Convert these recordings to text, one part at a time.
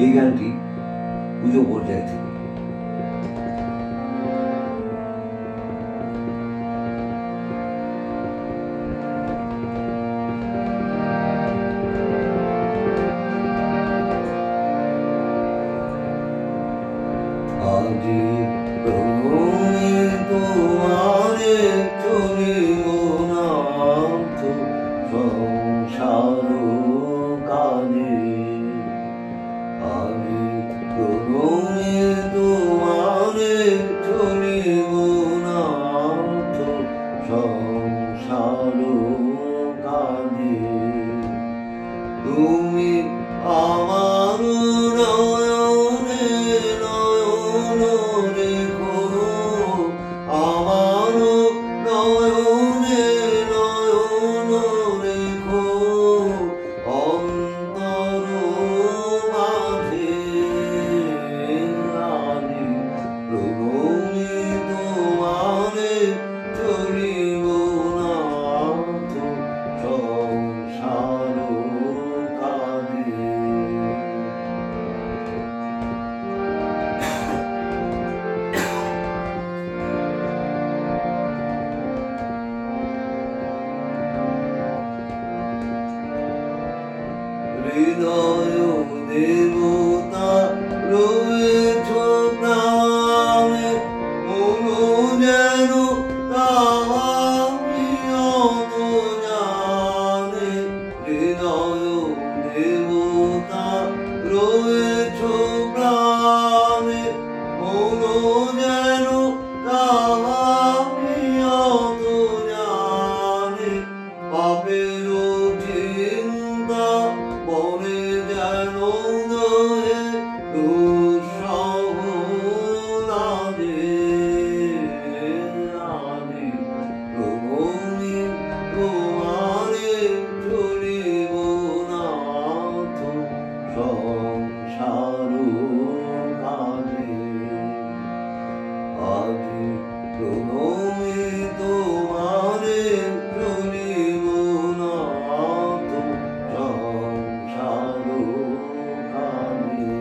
এই গানটি পুজো পর্যায় থেকে। আজি প্রণমে তোমারে চলিব নাথ সংসার কাজে। আজি প্রণমে তোমারে চলিব নাথ সংসার কাজে। তুমি আমার নয়নে নয়ন রেখো, আমার নয়নে নয়ন রেখো, অন্তর মাঝে। আজি প্রণমে তোমারে চলিব নাথ সংসার কাজে। হৃদয় দেবতা রয়েছ প্রাণে, মনো যেন তাহারি অত জানে। হৃদয় দেবতা রয়েছ প্রাণে, মনো যেন তাহারি অত জানে। পাপের চিন্তা মনে যেন দোহে দুঃসহ লাগে। আজি প্রণমে তোমারে চলিব নাথ সংসার কাজে। আজি প্রণমে তোমারে চলিব নাথ সংসার কাজে।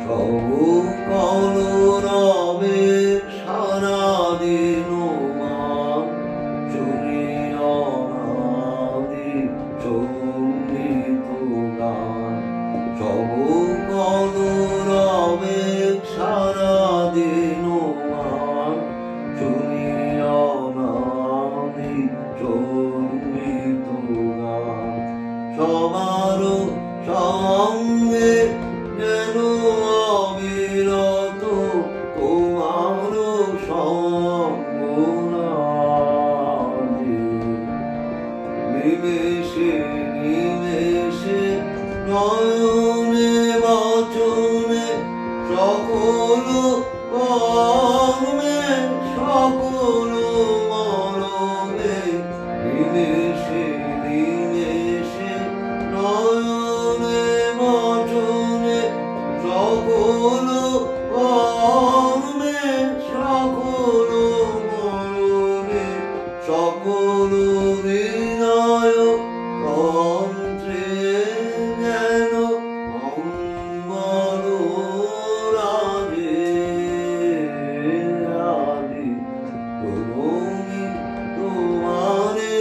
সকল রবে সারাদিন মান, চলিয়া নাদি চলিত গান। সকল রবে সারাদিন মান, চলিয়া নাদি চলিত গান। সবার সঙ্গে যেন অবিরত তোমার সঙ্গ নাহি। নিমেষে নিমেষে নয়নে বচনে, সকল কর্মে সকল মরণে। নিমেষে নিমেষে নয়নে বচনে, সকল কর্মে সকল মরণে। সকল হৃদয় তন্ত্রে যেন মঙ্গল রাজে। আজি প্রণমে তোমারে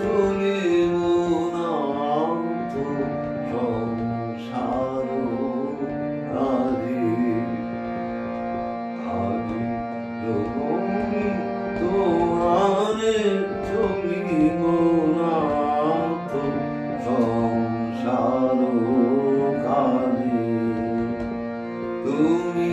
চলিব নাথ সংসার কাজে। আজি প্রণমে তোমারে চলিব নাথ সংসার কাজে। তুমি